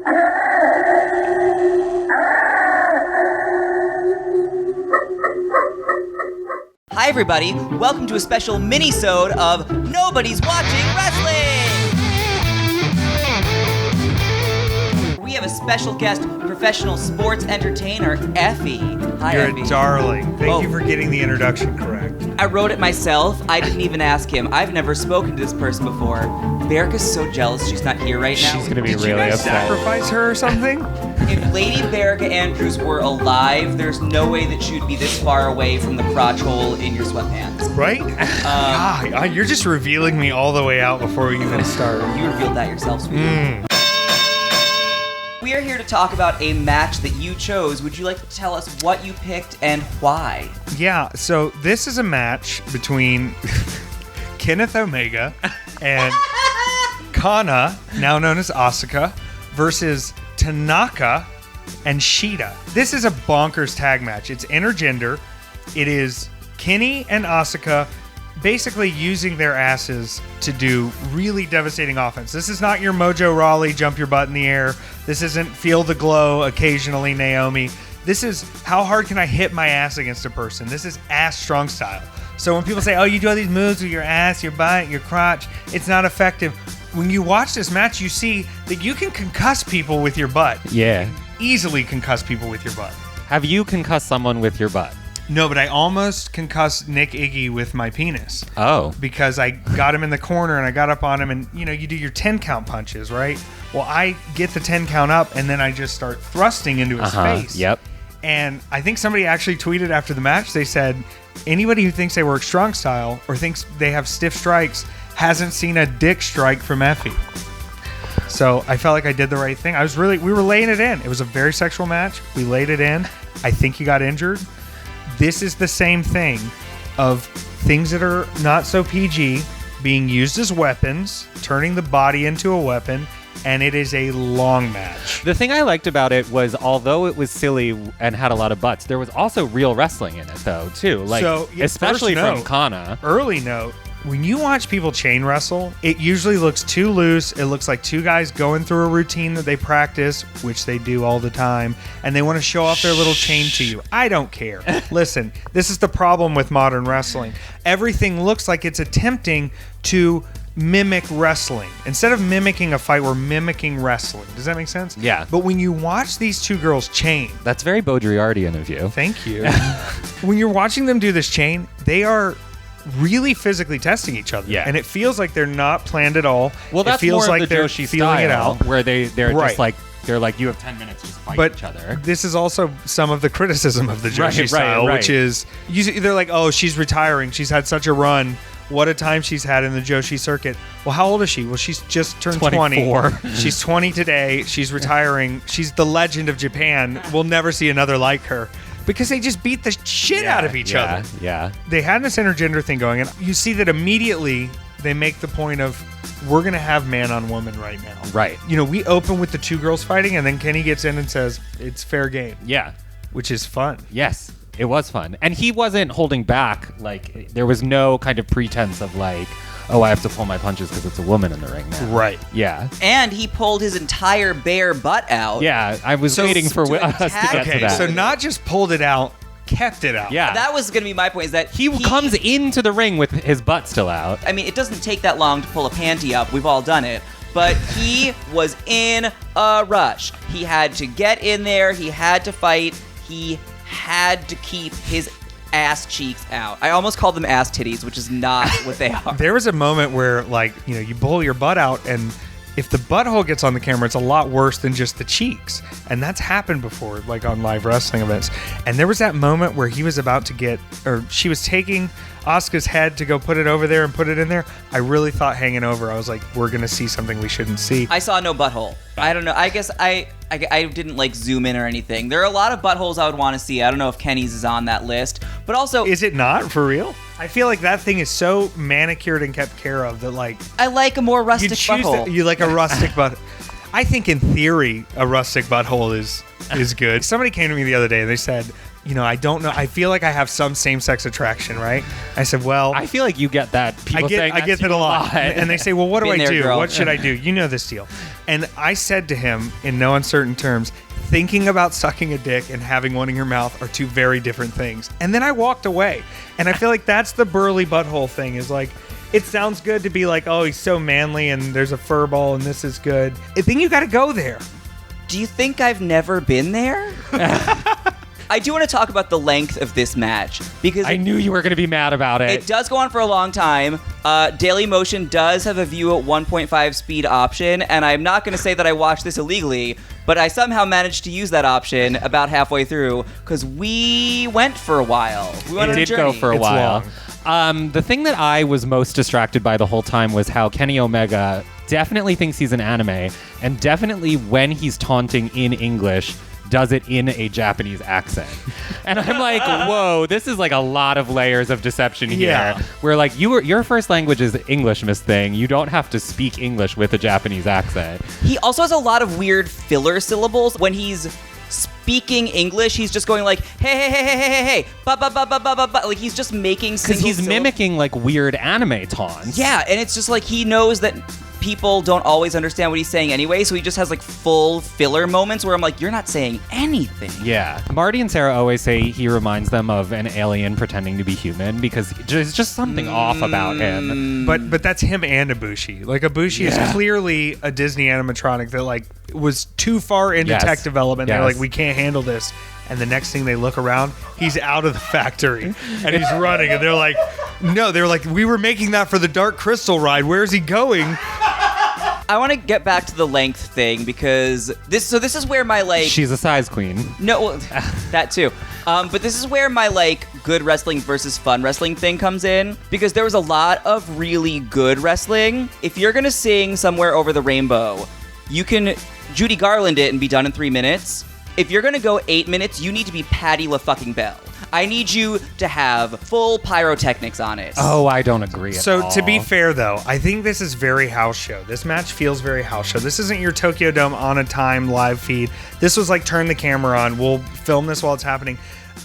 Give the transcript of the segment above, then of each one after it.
Hi everybody, welcome to a special minisode of Nobody's Watching Wrestling! We have a special guest, professional sports entertainer, EFFY. Hi, You're EFFY. a darling. Thank you for getting the introduction correct. I wrote it myself. I didn't even ask him. I've never spoken to this person before. Berica's so jealous she's not here right now. She's going to be Did really you guys upset. sacrifice her or something? If Lady Berica Andrews were alive, there's no way that she would be this far away from the crotch hole in your sweatpants. Right? God, you're just revealing me all the way out before we even start. You revealed that yourself, sweetie. We are here to talk about a match that you chose. Would you like to tell us what you picked and why? Yeah, so this is a match between Kenneth Omega and Kana, now known as Asuka, versus Tanaka and Shida. This is a bonkers tag match. It's intergender. It is Kenny and Asuka basically using their asses to do really devastating offense. This is not your Mojo Rawley jump your butt in the air. This isn't feel the glow occasionally Naomi. This is how hard can I hit my ass against a person. This is ass strong style. So when people say, oh, you do all these moves with your ass, your butt, your crotch, it's not effective. When you watch this match, you see that you can concuss people with your butt. Yeah. Easily concuss people with your butt. Have you concussed someone with your butt? No, but I almost concussed Nick Iggy with my penis. Oh. Because I got him in the corner and I got up on him and, you know, you do your 10 count punches, right? Well, I get the 10 count up and then I just start thrusting into his face. Yep. And I think somebody actually tweeted after the match, they said, anybody who thinks they work strong style or thinks they have stiff strikes hasn't seen a dick strike from EFFY. So I felt like I did the right thing. We were laying it in. It was a very sexual match. We laid it in. I think he got injured. This is the same thing of things that are not so PG being used as weapons, turning the body into a weapon, and it is a long match. The thing I liked about it was, although it was silly and had a lot of butts, there was also real wrestling in it, though, too. Like, So, yeah, especially first from note, Kana. Early note, when you watch people chain wrestle, it usually looks too loose. It looks like two guys going through a routine that they practice, which they do all the time, and they want to show off their little chain to you. I don't care. Listen, this is the problem with modern wrestling. Everything looks like it's attempting to mimic wrestling. Instead of mimicking a fight, we're mimicking wrestling. Does that make sense? Yeah. But when you watch these two girls chain... That's very Baudrillardian of you. Thank you. When you're watching them do this chain, they are really physically testing each other. Yeah. And it feels like they're not planned at all. Well, that's it feels more like of the they're Joshi feeling style, it out. where they're Right. just like, they're like, you have 10 minutes to fight But each other. this is also some of the criticism of the Joshi Right, style, right. which is they're like, oh, she's retiring. She's had such a run. What a time she's had in the Joshi circuit. Well, how old is she? Well, she's just turned 24. 20. She's 20 today. She's retiring. She's the legend of Japan. We'll never see another like her. Because they just beat the shit out of each other. Yeah. They had this intergender thing going, and you see that immediately they make the point of, we're going to have man on woman right now. Right. You know, we open with the two girls fighting, and then Kenny gets in and says, it's fair game. Yeah. Which is fun. Yes. It was fun. And he wasn't holding back. Like, there was no kind of pretense of like, oh, I have to pull my punches because it's a woman in the ring now. Right. Yeah. And he pulled his entire bare butt out. Yeah. I was waiting for us to get Okay, to that. so not just pulled it out, kept it out. yeah. That was going to be my point, is that he comes into the ring with his butt still out. I mean, it doesn't take that long to pull a panty up. We've all done it. But he was in a rush. He had to get in there. He had to fight. He had to keep his ass cheeks out. I almost called them ass titties, which is not what they are. There was a moment where, like, you know, you pull your butt out, and if the butthole gets on the camera, it's a lot worse than just the cheeks. And that's happened before, like on live wrestling events. And there was that moment where he was about to get, or she was taking Asuka's head to go put it over there and put it in there. I really thought hanging over, I was like, we're going to see something we shouldn't see. I saw no butthole. I don't know. I guess I didn't like zoom in or anything. There are a lot of buttholes I would want to see. I don't know if Kenny's is on that list. But also... Is it not, for real? I feel like that thing is so manicured and kept care of that, like... I like a more rustic butthole. You like a rustic butt. I think in theory, a rustic butthole is good. Somebody came to me the other day and they said, I don't know. I feel like I have some same-sex attraction, right? I said, well, I feel like you get that. People saying I get that a lot. And they say, well, what do Been I there, do? girl. What should I do? You know this deal. And I said to him in no uncertain terms, thinking about sucking a dick and having one in your mouth are two very different things. And then I walked away. And I feel like that's the burly butthole thing is like, it sounds good to be like, oh, he's so manly and there's a fur ball and this is good. I think you got to go there. Do you think I've never been there? I do want to talk about the length of this match because I knew you were going to be mad about it. it does go on for a long time. Daily Motion does have a view at 1.5 speed option, and I'm not going to say that I watched this illegally, but I somehow managed to use that option about halfway through because we went for a while. We went on a did journey. go for a It's while. long. The thing that I was most distracted by the whole time was how Kenny Omega definitely thinks he's an anime, and definitely when he's taunting in English, does it in a Japanese accent. And I'm like, whoa, this is like a lot of layers of deception here. Yeah. Where like your first language is English, Miss Thing. You don't have to speak English with a Japanese accent. He also has a lot of weird filler syllables. When he's speaking English, he's just going like, hey, hey, hey, hey, hey, hey, hey, ba, ba, ba, ba, ba, ba, ba. Like he's just making Because single he's mimicking like weird anime taunts. Yeah, and it's just like he knows that people don't always understand what he's saying anyway, so he just has like full filler moments where I'm like, you're not saying anything. Yeah. Marty and Sarah always say he reminds them of an alien pretending to be human because there's just something off about him. But that's him and Ibushi. Like Ibushi is clearly a Disney animatronic that like was too far into Yes. tech development. They're Yes. like, we can't handle this. And the next thing they look around, he's out of the factory and he's running. And they're like, no, they're like, we were making that for the Dark Crystal ride. Where's he going? I want to get back to the length thing because this is where my like She's a size queen. no well, that too. But this is where my like good wrestling versus fun wrestling thing comes in because there was a lot of really good wrestling. If you're gonna sing Somewhere Over the Rainbow, you can Judy Garland it and be done in 3 minutes. If you're gonna go 8 minutes, you need to be Patti LaFucking Bell. I need you to have full pyrotechnics on it. Oh, I don't agree at all. So to be fair, though, I think this is very house show. This match feels very house show. This isn't your Tokyo Dome on a time live feed. This was like turn the camera on. We'll film this while it's happening.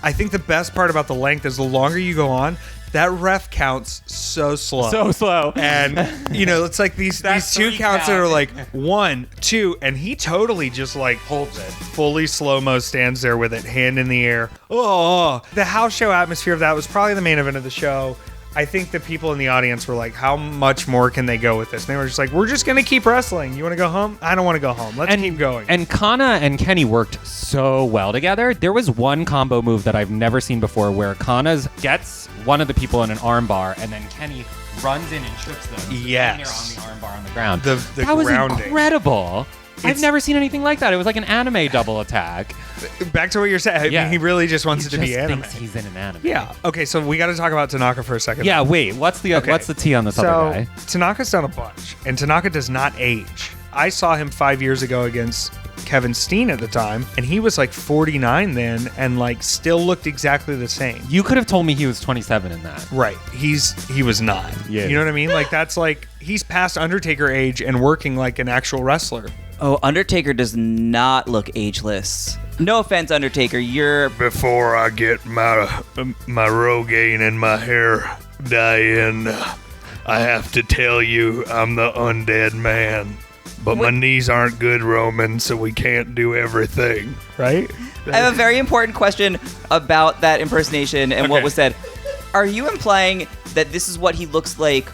I think the best part about the length is the longer you go on, that ref counts so slow. So slow. And, it's like these two counts that are like 1, 2, and he totally just like holds it. Fully slow-mo stands there with it, hand in the air. Oh, the house show atmosphere of that was probably the main event of the show. I think the people in the audience were like, how much more can they go with this? And they were just like, we're just going to keep wrestling. You want to go home? I don't want to go home. Let's keep going. And Kana and Kenny worked so well together. There was one combo move that I've never seen before where Kana gets one of the people in an armbar and then Kenny runs in and trips them. So Yes. they're on the armbar on the ground. The that was grounding. incredible. I've It's- never seen anything like that. It was like an anime double attack. Back to what you're saying. I Yeah. mean, he really just wants it to He be just anime. thinks he's in an anime. Yeah. Okay, so we got to talk about Tanaka for a second. Yeah, wait. What's the tea on this other guy? Tanaka's done a bunch, and Tanaka does not age. I saw him 5 years ago against Kevin Steen at the time, and he was like 49 then, and like still looked exactly the same. You could have told me he was 27 in that. Right. He was not. Yeah. You know what I mean? Like that's like he's past Undertaker age and working like an actual wrestler. Oh, Undertaker does not look ageless. No offense, Undertaker, you're... Before I get my Rogaine and my hair dye in, I have to tell you I'm the undead man. But my knees aren't good, Roman, so we can't do everything. Right? I have a very important question about that impersonation and what Okay. was said. Are you implying that this is what he looks like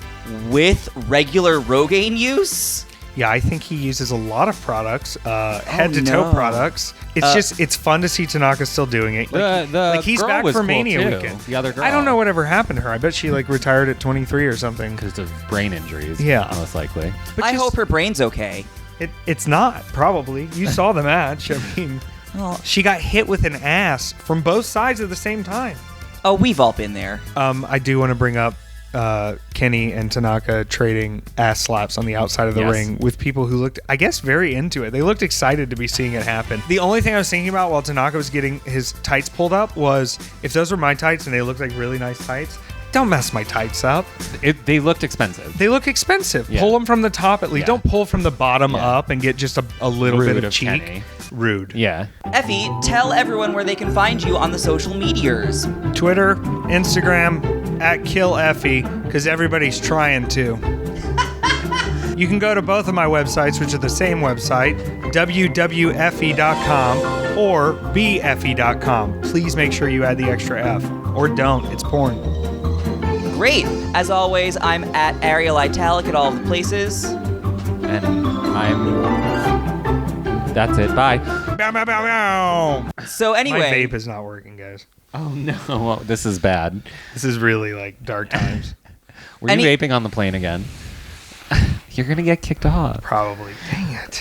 with regular Rogaine use? Yeah, I think he uses a lot of products, head-to-toe no. products. It's it's fun to see Tanaka still doing it. Like, The like he's girl back was for cool, Mania too. weekend. The other girl. I don't know whatever happened to her. I bet she like retired at 23 or something. Because of brain injuries. Yeah. Most likely. But I just- hope her brain's okay. It's not, probably. You saw the match. I mean, Well, she got hit with an ass from both sides at the same time. oh, we've all been there. I do want to bring up Kenny and Tanaka trading ass slaps on the outside of the Yes. ring with people who looked, I guess, very into it. They looked excited to be seeing it happen. The only thing I was thinking about while Tanaka was getting his tights pulled up was if those were my tights and they looked like really nice tights, Don't mess my tights up. They looked expensive. They look expensive. Yeah. Pull them from the top at least. Yeah. Don't pull from the bottom Yeah. up and get just a little Rude bit of of cheek. Kenny. Rude. Yeah. Effie, tell everyone where they can find you on the social meteors. Twitter, Instagram, @KillEffy, because everybody's trying to. You can go to both of my websites, which are the same website, www.effy.com or beffy.com. Please make sure you add the extra F. Or don't. It's porn. Great. As always, I'm at Ariel Italic at all of the places. And that's it. Bye. Bow, bow, bow, bow. So My anyway, vape is not working, guys. Oh no. This is bad. This is really like dark times. Were you vaping on the plane again? You're gonna get kicked off. Probably. Dang it.